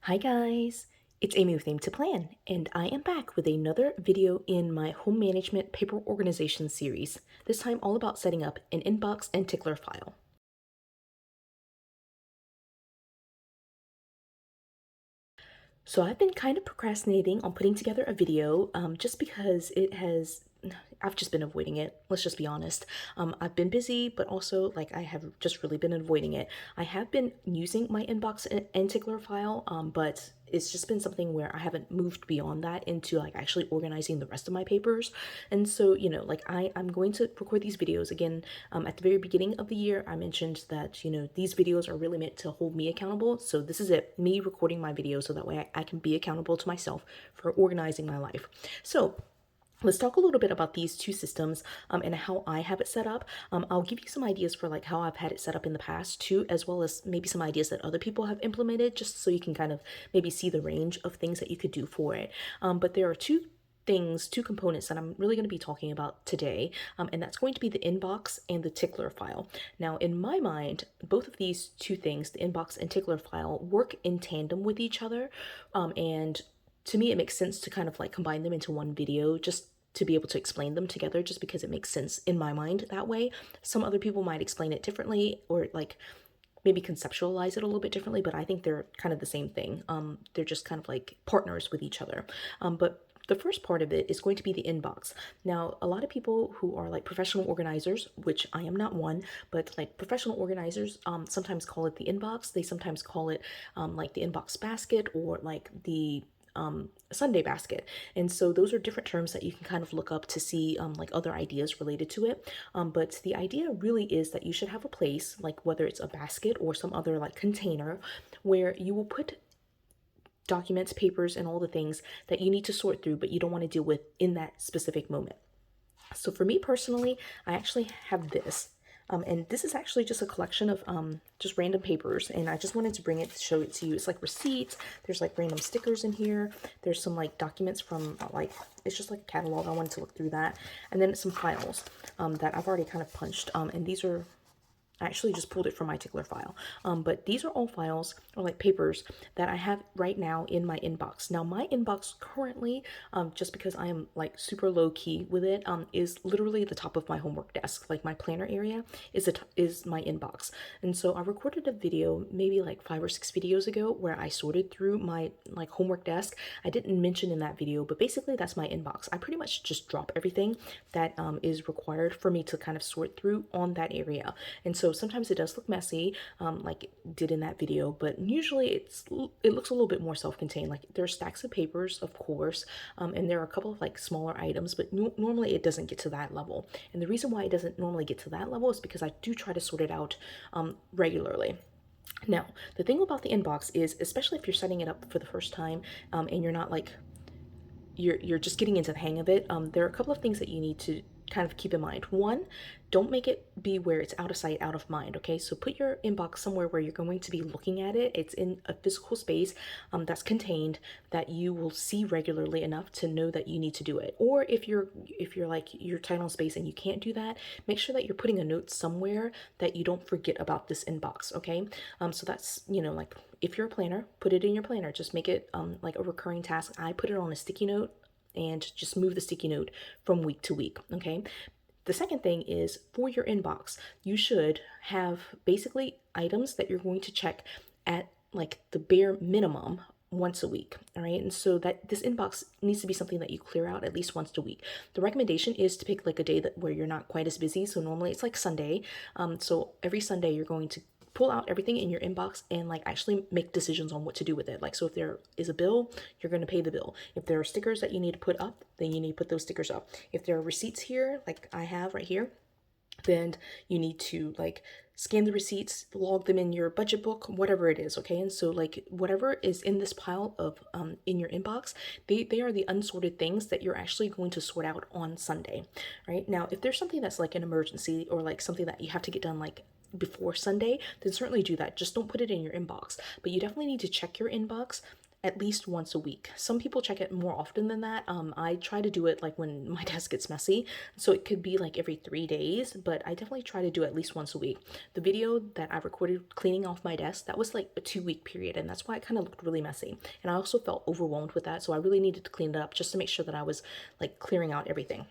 Hi guys, it's Amy with Aim to Plan, and I am back with another video in my home management paper organization series, this time all about setting up an inbox and tickler file. So I've been kind of procrastinating on putting together a video just because I've just been avoiding it. Let's just be honest. I've been busy, but also like I have just really been avoiding it. I have been using my inbox and tickler file, but it's just been something where I haven't moved beyond that into like actually organizing the rest of my papers. And so, like I'm going to record these videos again. At the very beginning of the year, I mentioned that, these videos are really meant to hold me accountable. So this is it, me recording my videos so that way I can be accountable to myself for organizing my life. So let's talk a little bit about these two systems and how I have it set up. I'll give you some ideas for like how I've had it set up in the past too, as well as maybe some ideas that other people have implemented, just so you can kind of maybe see the range of things that you could do for it. But there are two components that I'm really going to be talking about today, and that's going to be the inbox and the tickler file. Now, in my mind, both of these two things, the inbox and tickler file, work in tandem with each other, and to me, it makes sense to kind of like combine them into one video just to be able to explain them together, just because it makes sense in my mind that way. Some other people might explain it differently or like maybe conceptualize it a little bit differently, but I think they're kind of the same thing. They're just kind of like partners with each other. But the first part of it is going to be the inbox. Now, a lot of people who are like professional organizers, which I am not one, but like professional organizers sometimes call it the inbox. They sometimes call it like the inbox basket or like the Sunday basket. And so those are different terms that you can kind of look up to see like other ideas related to it. But the idea really is that you should have a place, like whether it's a basket or some other like container, where you will put documents, papers, and all the things that you need to sort through, but you don't want to deal with in that specific moment. So for me personally, I actually have this. And this is actually just a collection of just random papers, and I just wanted to bring it to show it to you. It's like receipts, there's like random stickers in here, there's some like documents from like, it's just like a catalog. I wanted to look through that, and then some files that I've already kind of punched, and these are, I actually just pulled it from my Tickler file. But these are all files or like papers that I have right now in my inbox. Now my inbox currently, just because I am like super low key with it, is literally the top of my homework desk. Like my planner area is my inbox. And so I recorded a video maybe like 5 or 6 videos ago where I sorted through my like homework desk. I didn't mention in that video, but basically that's my inbox. I pretty much just drop everything that is required for me to kind of sort through on that area. And so sometimes it does look messy, like it did in that video, but usually it looks a little bit more self-contained. Like there are stacks of papers, of course, and there are a couple of like smaller items, but normally it doesn't get to that level. And the reason why it doesn't normally get to that level is because I do try to sort it out regularly. Now, the thing about the inbox is, especially if you're setting it up for the first time, and you're not like you're just getting into the hang of it, there are a couple of things that you need to kind of keep in mind. One, don't make it be where it's out of sight, out of mind. Okay, so put your inbox somewhere where you're going to be looking at it. It's in a physical space that's contained, that you will see regularly enough to know that you need to do it. Or if you're like you're tight on space and you can't do that, make sure that you're putting a note somewhere that you don't forget about this inbox. Okay, so that's, like if you're a planner, put it in your planner. Just make it like a recurring task. I put it on a sticky note and just move the sticky note from week to week. Okay. The second thing is, for your inbox, you should have basically items that you're going to check at like the bare minimum once a week. All right. And so that this inbox needs to be something that you clear out at least once a week. The recommendation is to pick like a day that where you're not quite as busy. So normally it's like Sunday. So every Sunday you're going to pull out everything in your inbox and like actually make decisions on what to do with it. Like, so if there is a bill, you're going to pay the bill. If there are stickers that you need to put up, then you need to put those stickers up. If there are receipts here, like I have right here, then you need to like scan the receipts, log them in your budget book, whatever it is. Okay. And so like whatever is in this pile of in your inbox, they are the unsorted things that you're actually going to sort out on Sunday. Right now, if there's something that's like an emergency or like something that you have to get done like before Sunday, then certainly do that. Just don't put it in your inbox, but you definitely need to check your inbox at least once a week. Some people check it more often than that. I try to do it like when my desk gets messy, so it could be like every 3 days, but I definitely try to do at least once a week. The video that I recorded cleaning off my desk, that was like a 2 week period, and that's why it kind of looked really messy. And I also felt overwhelmed with that, so I really needed to clean it up just to make sure that I was like clearing out everything.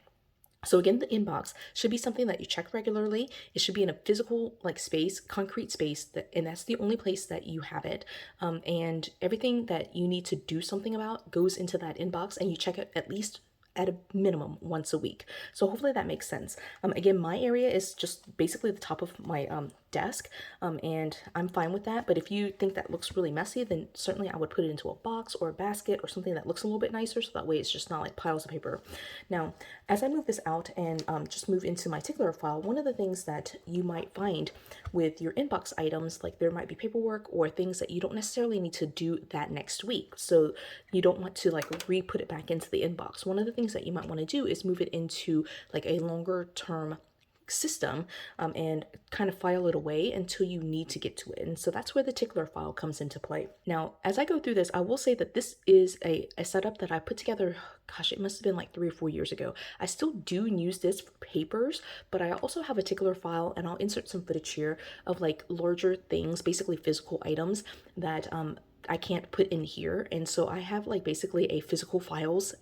So again, the inbox should be something that you check regularly. It should be in a physical like space, concrete space, and that's the only place that you have it. And everything that you need to do something about goes into that inbox, and you check it at least at a minimum once a week. So hopefully that makes sense. Again, my area is just basically the top of my desk, and I'm fine with that. But if you think that looks really messy, then certainly I would put it into a box or a basket or something that looks a little bit nicer, so that way it's just not like piles of paper. Now, as I move this out and just move into my Tickler file, one of the things that you might find with your inbox items, like there might be paperwork or things that you don't necessarily need to do that next week. So you don't want to like re-put it back into the inbox. One of the things that you might want to do is move it into like a longer term system, and kind of file it away until you need to get to it. And so that's where the Tickler file comes into play. Now, as I go through this, I will say that this is a setup that I put together, gosh, it must have been like 3 or 4 years ago. I still do use this for papers, but I also have a Tickler file, and I'll insert some footage here of like larger things, basically physical items that I can't put in here. And so I have like basically a physical files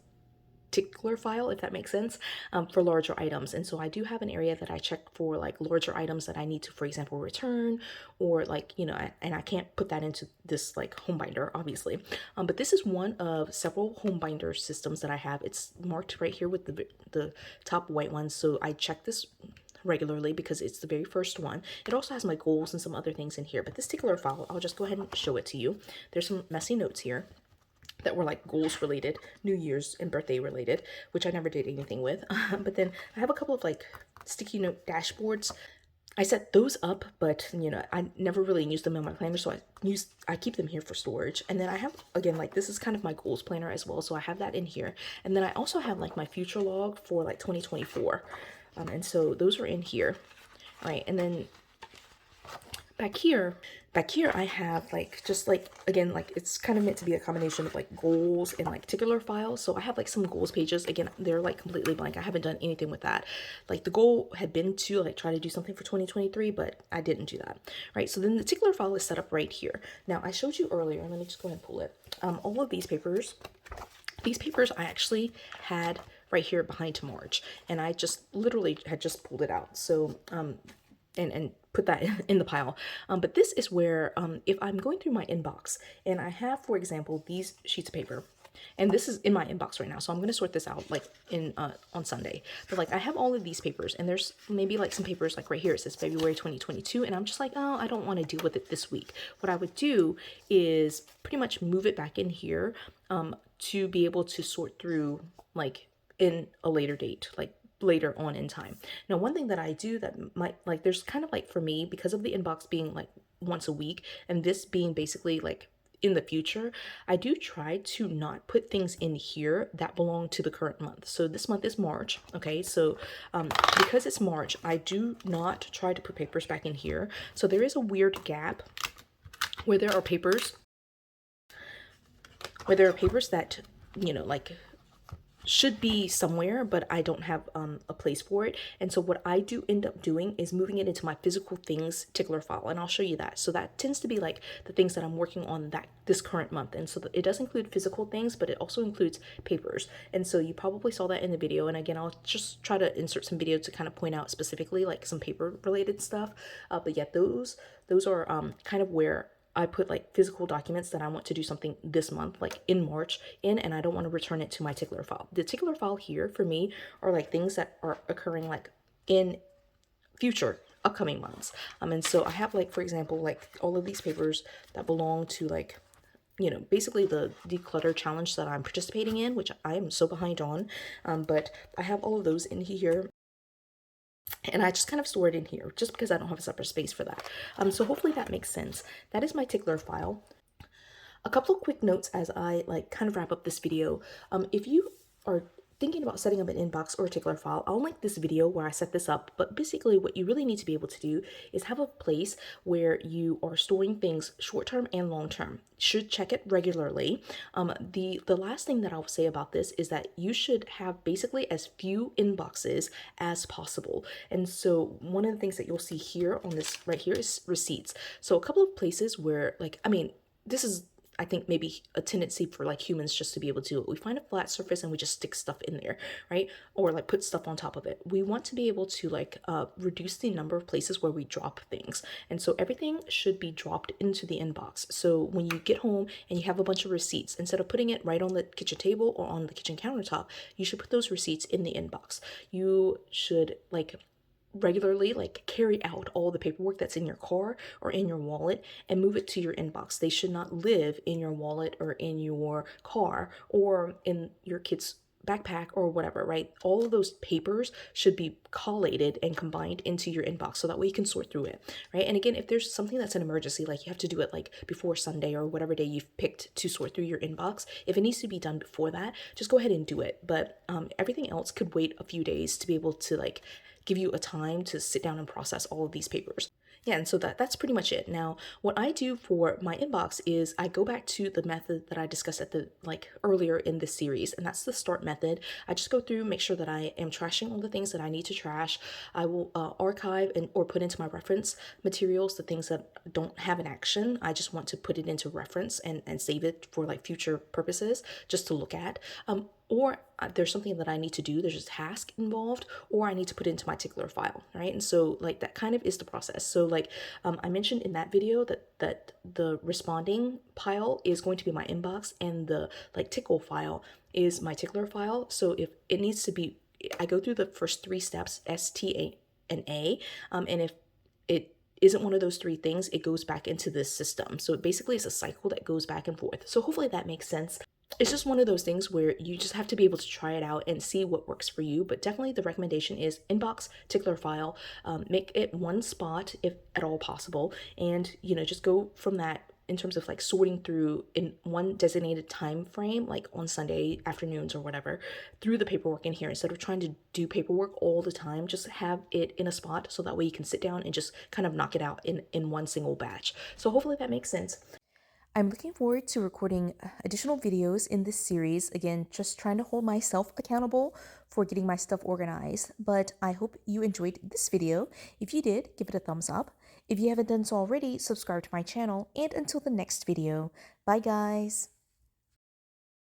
Tickler file, if that makes sense, for larger items. And so I do have an area that I check for like larger items that I need to, for example, return, or like, you know, and I can't put that into this like home binder, obviously. But this is one of several home binder systems that I have. It's marked right here with the top white one. So I check this regularly because it's the very first one. It also has my goals and some other things in here, but this Tickler file, I'll just go ahead and show it to you. There's some messy notes here that were like goals related, New Year's and birthday related, which I never did anything with. But then I have a couple of like sticky note dashboards. I set those up, but you know, I never really used them in my planner, so I keep them here for storage. And then I have, again, like this is kind of my goals planner as well, so I have that in here. And then I also have like my future log for like 2024, and so those are in here. All right, and then back here I have like, just like, again, like it's kind of meant to be a combination of like goals and like Tickler files. So I have like some goals pages. Again, they're like completely blank. I haven't done anything with that. Like the goal had been to like try to do something for 2023, but I didn't do that. Right, so then the Tickler file is set up right here. Now I showed you earlier, let me just go ahead and pull it. All of these papers I actually had right here behind March, and I just literally had just pulled it out. So and put that in the pile. But this is where, if I'm going through my inbox and I have, for example, these sheets of paper, and this is in my inbox right now, so I'm going to sort this out like in on Sunday. But like I have all of these papers, and there's maybe like some papers like right here, it says February 2022, and I'm just like, oh, I don't want to deal with it this week. What I would do is pretty much move it back in here to be able to sort through like in a later date, like later on in time. Now, one thing that I do that might, like, there's kind of like, for me, because of the inbox being like once a week and this being basically like in the future, I do try to not put things in here that belong to the current month. So this month is March. Okay, so because it's March, I do not try to put papers back in here. So there is a weird gap where there are papers that, you know, like should be somewhere, but I don't have a place for it. And so what I do end up doing is moving it into my physical things Tickler file, and I'll show you that. So that tends to be like the things that I'm working on this current month. And so it does include physical things, but it also includes papers. And so you probably saw that in the video. And again, I'll just try to insert some video to kind of point out specifically like some paper related stuff. But yeah, those are kind of where I put like physical documents that I want to do something this month, like in March, and I don't want to return it to my Tickler file. The Tickler file here for me are like things that are occurring like in future upcoming months. And so I have like, for example, like all of these papers that belong to like, you know, basically the declutter challenge that I'm participating in, which I am so behind on. But I have all of those in here. And I just kind of store it in here just because I don't have a separate space for that. So hopefully that makes sense. That is my Tickler file. A couple of quick notes as I like kind of wrap up this video. If you are thinking about setting up an inbox or a tickler file, I'll link this video where I set this up. But basically, what you really need to be able to do is have a place where you are storing things short term and long term. Should check it regularly. The last thing that I'll say about this is that you should have basically as few inboxes as possible. And so one of the things that you'll see here on this right here is receipts. So a couple of places where, like, I mean, this is, I think, maybe a tendency for like humans just to be able to, we find a flat surface and we just stick stuff in there, right? Or like put stuff on top of it. We want to be able to like reduce the number of places where we drop things. And so everything should be dropped into the inbox. So when you get home and you have a bunch of receipts, instead of putting it right on the kitchen table or on the kitchen countertop, you should put those receipts in the inbox. You should like regularly like carry out all the paperwork that's in your car or in your wallet and move it to your inbox. They should not live in your wallet or in your car or in your kid's backpack or whatever, right? All of those papers should be collated and combined into your inbox so that way you can sort through it, right? And again, if there's something that's an emergency, like you have to do it like before Sunday or whatever day you've picked to sort through your inbox, if it needs to be done before that, just go ahead and do it. But everything else could wait a few days to be able to like give you a time to sit down and process all of these papers. Yeah, and so that's pretty much it. Now, what I do for my inbox is I go back to the method that I discussed at the like earlier in this series, and that's the start method. I just go through, make sure that I am trashing all the things that I need to trash. I will archive and or put into my reference materials the things that don't have an action. I just want to put it into reference and save it for like future purposes, just to look at. Or there's something that I need to do, there's a task involved, or I need to put it into my Tickler file, right? And so like that kind of is the process. So like I mentioned in that video that the responding pile is going to be my inbox and the like tickle file is my Tickler file. So if it needs to be, I go through the first three steps, S, T, A, and A, and if it isn't one of those three things, it goes back into this system. So basically it's a cycle that goes back and forth. So hopefully that makes sense. It's just one of those things where you just have to be able to try it out and see what works for you. But definitely the recommendation is inbox, Tickler file, make it one spot if at all possible. And, you know, just go from that in terms of like sorting through in one designated time frame, like on Sunday afternoons or whatever, through the paperwork in here. Instead of trying to do paperwork all the time, just have it in a spot so that way you can sit down and just kind of knock it out in one single batch. So hopefully that makes sense. I'm looking forward to recording additional videos in this series. Again, just trying to hold myself accountable for getting my stuff organized. But I hope you enjoyed this video. If you did, give it a thumbs up. If you haven't done so already, subscribe to my channel. And until the next video, bye guys.